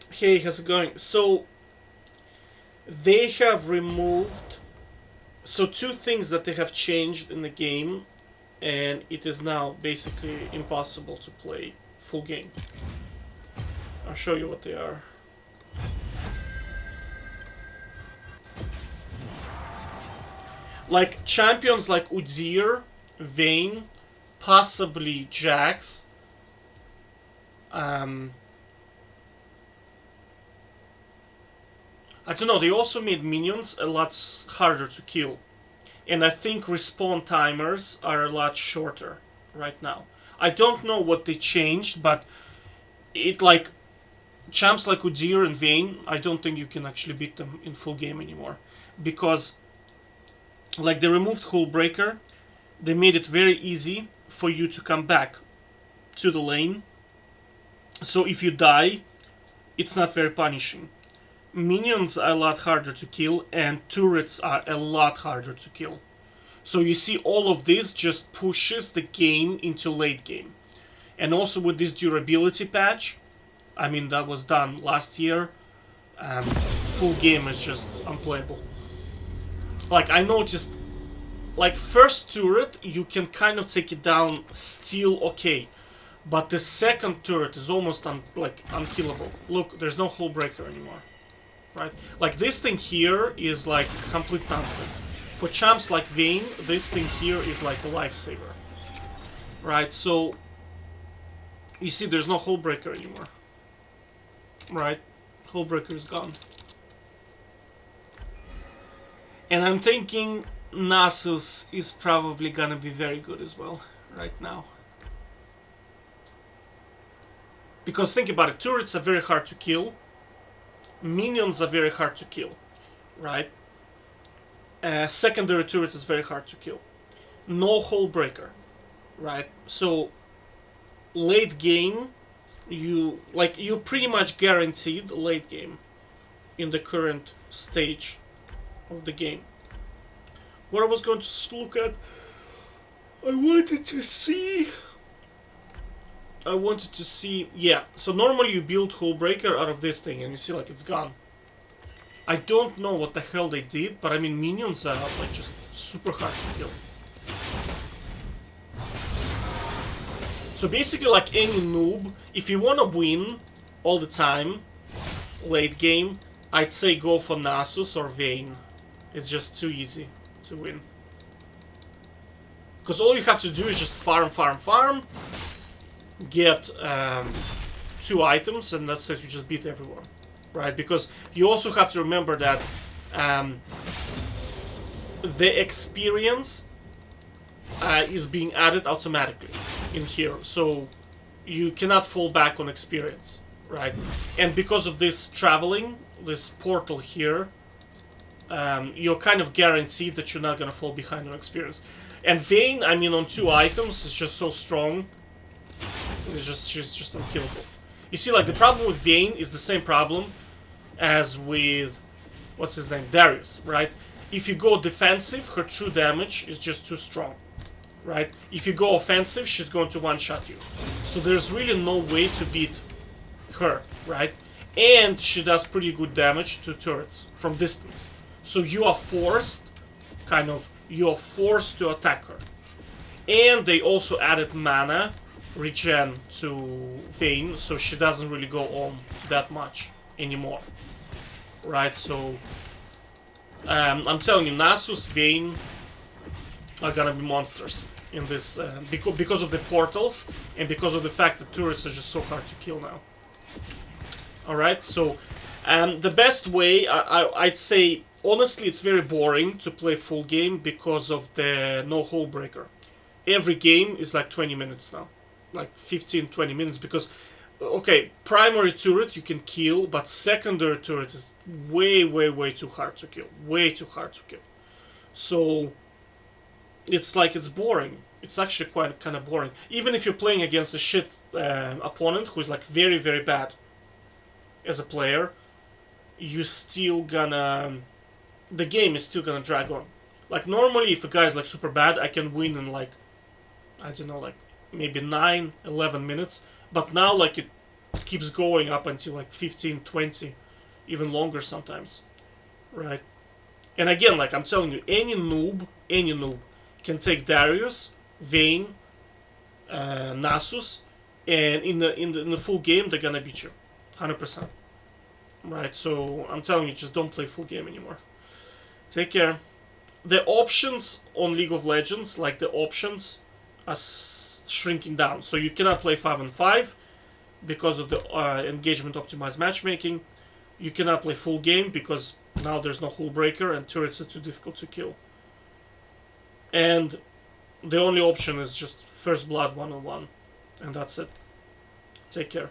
Hey, how's it going? So, they have removed. So, two things that they have changed in the game, and it is now basically impossible to play full game. I'll show you what they are. Like, champions like Udyr, Vayne, possibly Jax. Um, I don't know, they also made minions a lot harder to kill. And I think respawn timers are a lot shorter right now. I don't know what they changed, but it like champs like Udyr and Vayne, I don't think you can actually beat them in full game anymore. Because like they removed Hullbreaker, they made it very easy for you to come back to the lane. So if you die, it's not very punishing. Minions are a lot harder to kill, and turrets are a lot harder to kill. So you see, all of this just pushes the game into late game. And also with this durability patch, I mean, that was done last year, full game is just unplayable. Like, I noticed, like, first turret, you can kind of take it down still okay. But the second turret is almost unkillable. Look, there's no Hullbreaker anymore. Right? Like, this thing here is like complete nonsense. For champs like Vayne, this thing here is like a lifesaver. Right? So, you see, there's no Hullbreaker anymore. Right? Hullbreaker is gone. And I'm thinking Nasus is probably gonna be very good as well right now. Because think about it, turrets are very hard to kill. Minions are very hard to kill. Right? Secondary turret is very hard to kill. No Hullbreaker. Right? So, late game, you pretty much guaranteed late game in the current stage of the game. What I was going to look at, I wanted to see, yeah, so normally you build Hullbreaker out of this thing, and you see, like, it's gone. I don't know what the hell they did, but I mean, minions are, like, just super hard to kill. So basically, like any noob, if you want to win all the time, late game, I'd say go for Nasus or Vayne. It's just too easy to win. Because all you have to do is just farm, get 2 items, and that's it, you just beat everyone. Right? Because you also have to remember that the experience is being added automatically in here. So you cannot fall back on experience. Right? And because of this traveling, this portal here, you're kind of guaranteed that you're not gonna fall behind on experience. And Vayne, I mean, on 2 items is just so strong. She's just unkillable. You see, like, the problem with Vayne is the same problem as with, what's his name, Darius, right? If you go defensive, her true damage is just too strong, right? If you go offensive, she's going to one-shot you. So there's really no way to beat her, right? And she does pretty good damage to turrets from distance. So you are forced, to attack her. And they also added mana regen to Vayne, so she doesn't really go on that much anymore. Right, so I'm telling you, Nasus, Vayne are gonna be monsters in this, because of the portals and because of the fact that turrets are just so hard to kill now. Alright, so the best way, I'd say, honestly, it's very boring to play full game because of the no Hullbreaker. Every game is like 20 minutes now. Like 15-20 minutes, because okay, primary turret you can kill, but secondary turret is way too hard to kill. Way too hard to kill. So it's like, it's boring. It's actually quite kind of boring. Even if you're playing against a shit opponent who's like very bad as a player, you still gonna, the game is still gonna drag on. Like normally if a guy's like super bad, I can win in like, I don't know, like maybe 9-11 minutes, but now like it keeps going up until like 15, 20, even longer sometimes, right? And again, like I'm telling you, any noob can take Darius, Vayne, Nasus, and in the full game they're gonna beat you, 100%. Right? So I'm telling you, just don't play full game anymore. Take care. The options on League of Legends, like the options, are shrinking down. So you cannot play 5-on-5 because of the engagement optimized matchmaking. You cannot play full game because now there's no Hullbreaker and turrets are too difficult to kill. And the only option is just first blood 1-on-1. And that's it. Take care.